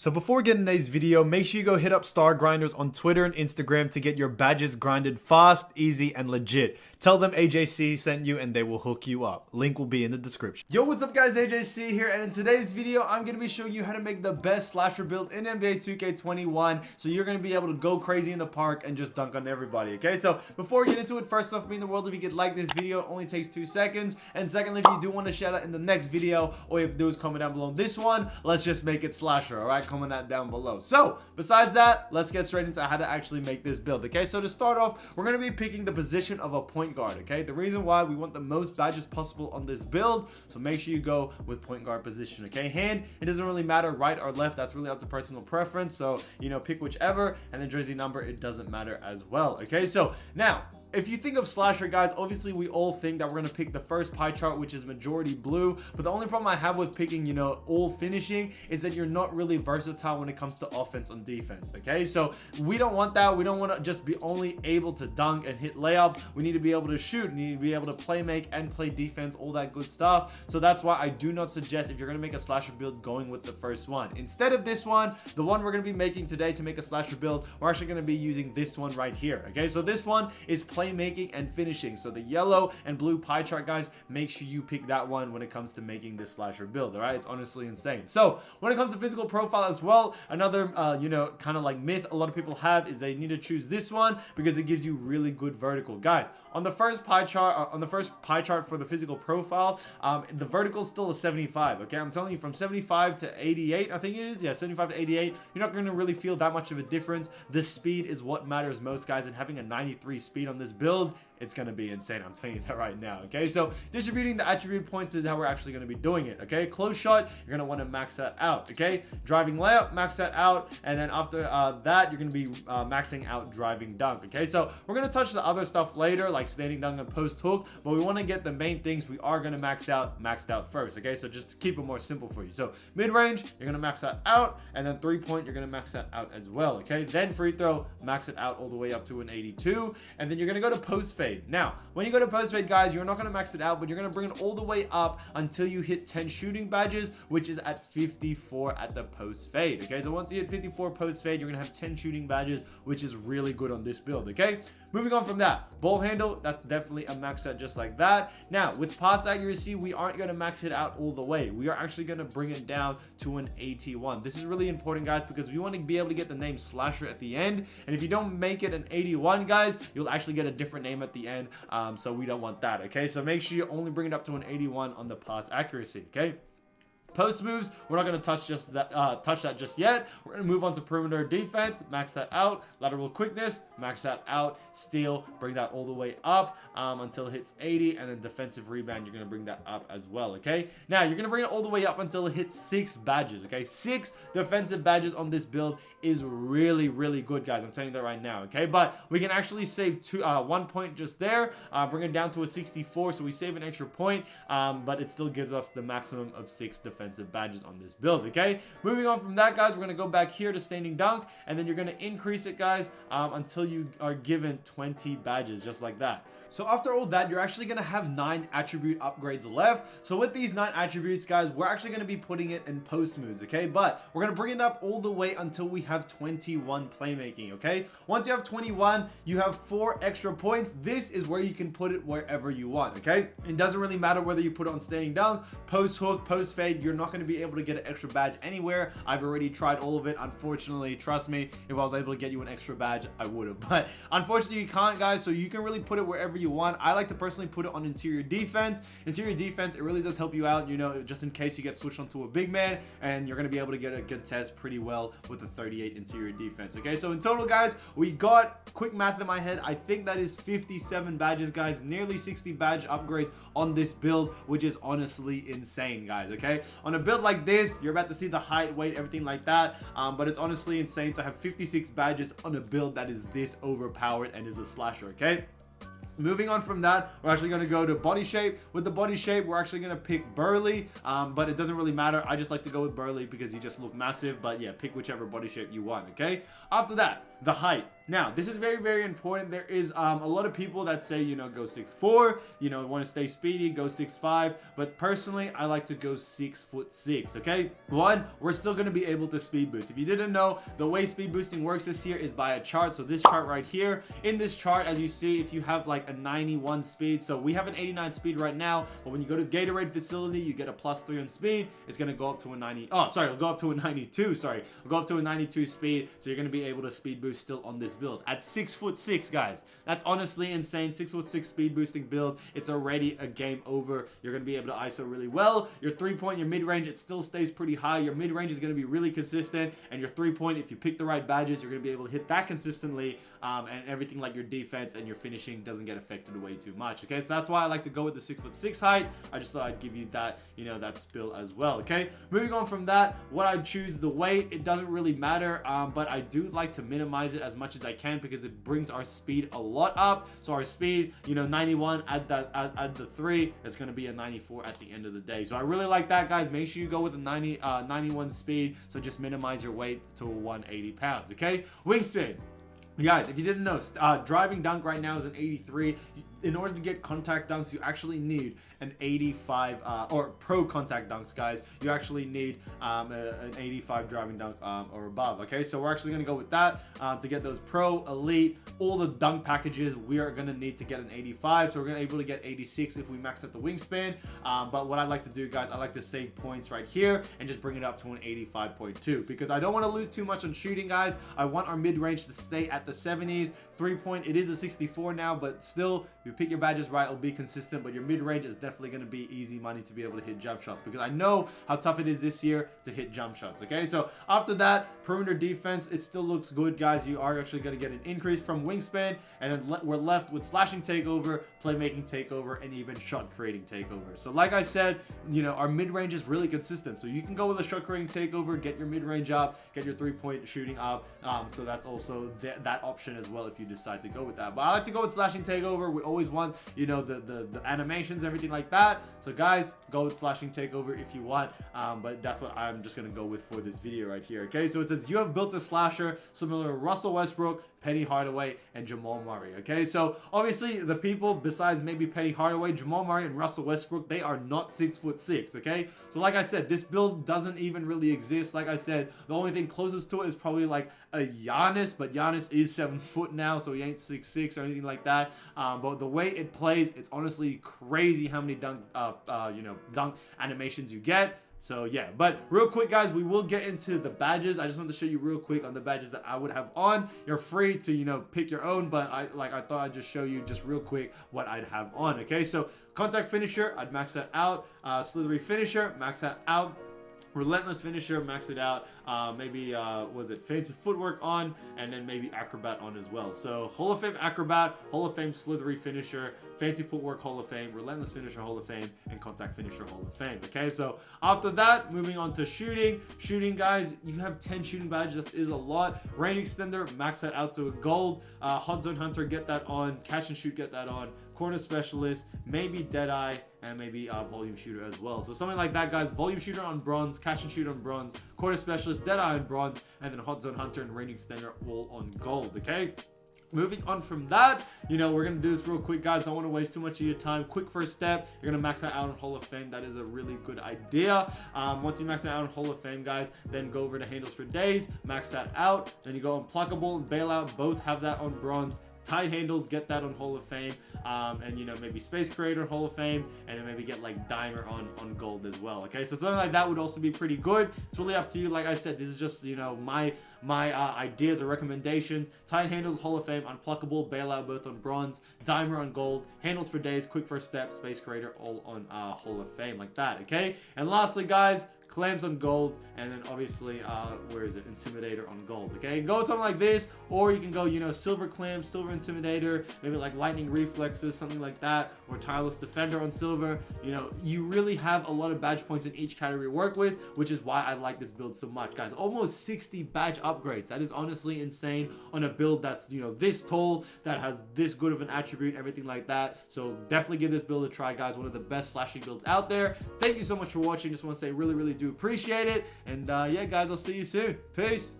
So before getting today's video, make sure you go hit up Stargrinders on Twitter and Instagram to get your badges grinded fast, easy, and legit. Tell them AJC sent you and they will hook you up. Link will be in the description. Yo, what's up guys, AJC here, and in today's video, I'm going to be showing you how to make the best slasher build in NBA 2K21, so you're going to be able to go crazy in the park and just dunk on everybody, okay? So before we get into it, first off, mean the world if you could like this video. It only takes 2 seconds. And secondly, if you do want to shout out in the next video, all you have to do is comment down below this one. Let's just make it slasher, alright? Comment that down below. So besides that, let's get straight into how to actually make this build, okay? So to start off, we're going to be picking the position of a point guard, okay? The reason why we want the most badges possible on this build, so make sure you go with point guard position, okay? Hand, it doesn't really matter right or left, that's really up to personal preference, so you know, pick whichever. And then jersey number, it doesn't matter as well, okay? So now, if you think of slasher, guys, obviously we all think that we're going to pick the first pie chart, which is majority blue. But the only problem I have with picking, you know, all finishing is that you're not really versatile when it comes to offense on defense, okay? So we don't want that. We don't want to just be only able to dunk and hit layups. We need to be able to shoot. We need to be able to play make and play defense, all that good stuff. So that's why I do not suggest, if you're going to make a slasher build, going with the first one. Instead of this one, the one we're going to be making today to make a slasher build, we're actually going to be using this one right here, okay? So this one is playmaking and finishing. So the yellow and blue pie chart, guys, make sure you pick that one when it comes to making this slasher build. All right, it's honestly insane. So when it comes to physical profile as well, another you know, kind of like myth a lot of people have is they need to choose this one because it gives you really good vertical. Guys, on the first pie chart for the physical profile, the vertical is still a 75, okay? I'm telling you, from 75 to 88, I think it is, yeah, 75 to 88, you're not going to really feel that much of a difference. The speed is what matters most, guys, and having a 93 speed on this build, it's going to be insane. I'm telling you that right now, okay? So distributing the attribute points is how we're actually going to be doing it, okay? Close shot, you're going to want to max that out, okay? Driving layup, max that out, and then after that, you're going to be maxing out driving dunk, okay? So we're going to touch the other stuff later, like standing dunk and post hook, but we want to get the main things we are going to maxed out first, okay? So just to keep it more simple for you. So mid-range, you're going to max that out, and then three-point, you're going to max that out as well, okay? Then free throw, max it out all the way up to an 82, and then you're going to go to post fade. Now, when you go to post fade, guys, you're not going to max it out, but you're going to bring it all the way up until you hit 10 shooting badges, which is at 54 at the post fade, okay? So once you hit 54 post fade, you're going to have 10 shooting badges, which is really good on this build, okay? Moving on from that, ball handle, that's definitely a max out just like that. Now, with pass accuracy, we aren't going to max it out all the way. We are actually going to bring it down to an 81. This is really important, guys, because we want to be able to get the name slasher at the end. And if you don't make it an 81, guys, you'll actually get a different name at the end. So we don't want that, okay? So make sure you only bring it up to an 81 on the pass accuracy, okay? Post moves, we're not going to touch that just yet. We're going to move on to perimeter defense, max that out. Lateral quickness, max that out. Steal, bring that all the way up until it hits 80, and then defensive rebound, you're going to bring that up as well, okay? Now, you're going to bring it all the way up until it hits 6 badges, okay? 6 defensive badges on this build is really, really good, guys. I'm telling you that right now, okay? But we can actually save 1 point just there, bring it down to a 64, so we save an extra point, but it still gives us the maximum of 6 defensive badges on this build, okay? Moving on from that, guys, we're going to go back here to standing dunk, and then you're going to increase it, guys, until you are given 20 badges, just like that. So after all that, you're actually going to have 9 attribute upgrades left. So with these 9 attributes, guys, we're actually going to be putting it in post moves, okay? But we're going to bring it up all the way until we have 21 playmaking, okay? Once you have 21, you have 4 extra points. This is where you can put it wherever you want, okay? It doesn't really matter whether you put it on standing dunk, post hook, post fade. You're not going to be able to get an extra badge anywhere. I've already tried all of it. Unfortunately, trust me, if I was able to get you an extra badge, I would have. But unfortunately, you can't, guys, so you can really put it wherever you want. I like to personally put it on interior defense. Interior defense, it really does help you out, you know, just in case you get switched onto a big man, and you're going to be able to get a contest pretty well with a 38 interior defense, okay? So in total, guys, we got, quick math in my head, I think that is 57 badges, guys, nearly 60 badge upgrades on this build, which is honestly insane, guys, okay? On a build like this, you're about to see the height, weight, everything like that, but it's honestly insane to have 56 badges on a build that is this overpowered and is a slasher, okay? Moving on from that, we're actually going to go to body shape. With the body shape, we're actually going to pick Burly, but it doesn't really matter. I just like to go with Burly because he just look massive, but yeah, pick whichever body shape you want, okay? After that, the height. Now, this is very, very important. There is a lot of people that say, you know, go 6'4", you know, want to stay speedy, go 6'5", but personally, I like to go 6'6", okay? One, we're still going to be able to speed boost. If you didn't know, the way speed boosting works this year is by a chart. So this chart right here, in this chart, as you see, if you have like a 91 speed, so we have an 89 speed right now, but when you go to Gatorade facility, you get a +3 on speed. It's going to go up to a 90, oh, sorry, it'll go up to a 92, sorry. It'll go up to a 92 speed, so you're going to be able to speed boost still on this build at 6'6", guys. That's honestly insane. 6'6" speed boosting build. It's already a game over. You're gonna be able to ISO really well. Your 3-point, your mid-range, it still stays pretty high. Your mid-range is gonna be really consistent, and your 3-point, if you pick the right badges, you're gonna be able to hit that consistently, and everything like your defense and your finishing doesn't get affected way too much. Okay, so that's why I like to go with the 6'6" height. I just thought I'd give you that, you know, that spill as well. Okay, moving on from that, what I choose the weight, it doesn't really matter, but I do like to minimize it as much as I can because it brings our speed a lot up. So our speed, you know, 91 at the 3 is going to be a 94 at the end of the day. So I really like that, guys. Make sure you go with a 91 speed. So just minimize your weight to 180 pounds. Okay, wingspan. Guys, if you didn't know, driving dunk right now is an 83. In order to get contact dunks, you actually need an 85, or pro contact dunks, guys. You actually need an 85 driving dunk or above, okay? So we're actually going to go with that to get those pro, elite, all the dunk packages. We are going to need to get an 85, so we're going to be able to get 86 if we max out the wingspan. But what I like to do, guys, I like to save points right here and just bring it up to an 85.2 because I don't want to lose too much on shooting, guys. I want our mid-range to stay at the 70s. 3-point, it is a 64 now, but still, if you pick your badges right, it'll be consistent, but your mid-range is definitely going to be easy money to be able to hit jump shots because I know how tough it is this year to hit jump shots, okay? So after that, perimeter defense, it still looks good, guys. You are actually going to get an increase from wingspan, and then we're left with slashing takeover, playmaking takeover, and even shot creating takeover. So like I said, you know, our mid-range is really consistent, so you can go with a shot creating takeover, get your mid-range up, get your 3-point shooting up, so that's also that option as well if you decide to go with that. But I like to go with slashing takeover. We always want, you know, the animations, everything like that. So guys, go with slashing takeover if you want, but that's what I'm just gonna go with for this video right here. Okay, so it says you have built a slasher similar to Russell Westbrook, Penny Hardaway, and Jamal Murray. Okay, so obviously the people besides maybe Penny Hardaway, Jamal Murray, and Russell Westbrook, they are not 6'6". Okay, so like I said, this build doesn't even really exist. Like I said, the only thing closest to it is probably like a Giannis, but Giannis is 7 foot now, so he ain't 6'6" or anything like that. But the way it plays, it's honestly crazy how many dunk animations you get. So yeah, but real quick, guys, we will get into the badges. I just want to show you real quick on the badges that I would have on. You're free to, you know, pick your own, but I thought I'd just show you just real quick what I'd have on. Okay, so contact finisher, I'd max that out. Slithery finisher, max that out. Relentless finisher, max it out. Maybe was it fancy footwork on, and then maybe acrobat on as well. So Hall of Fame acrobat, Hall of Fame slithery finisher, fancy footwork Hall of Fame, relentless finisher Hall of Fame, and contact finisher Hall of Fame. Okay, so after that, moving on to shooting. Shooting, guys, you have 10 shooting badges. That is a lot. Range extender, max that out to a gold. Hot zone hunter, get that on. Catch and shoot, get that on. Corner specialist, maybe Deadeye, and maybe volume shooter as well. So something like that, guys. Volume shooter on bronze, catch and shoot on bronze, corner specialist, Deadeye on bronze, and then hot zone hunter and range extender all on gold. Okay. Moving on from that, you know, we're going to do this real quick, guys. Don't want to waste too much of your time. Quick first step, you're going to max that out on Hall of Fame. That is a really good idea. Once you max that out on Hall of Fame, guys, then go over to handles for days, max that out. Then you go on pluckable and bailout. Both have that on bronze. Tight handles, get that on Hall of Fame, and you know, maybe Space Creator Hall of Fame, and then maybe get like Dimer on gold as well. Okay, so something like that would also be pretty good. It's really up to you. Like I said, this is just, you know, my ideas or recommendations. Tight handles Hall of Fame, unpluckable, bailout both on bronze, Dimer on gold, handles for days, quick first step, Space Creator all on Hall of Fame, like that. Okay, and lastly, guys, Clams on gold, and then obviously, where is it? Intimidator on gold, okay? Go with something like this, or you can go, you know, silver Clams, silver Intimidator, maybe like lightning reflexes, something like that, or tireless defender on silver. You know, you really have a lot of badge points in each category to work with, which is why I like this build so much, guys. Almost 60 badge upgrades. That is honestly insane on a build that's, you know, this tall, that has this good of an attribute, everything like that. So definitely give this build a try, guys. One of the best slashing builds out there. Thank you so much for watching. Just want to say really do appreciate it. And yeah, guys, I'll see you soon. Peace.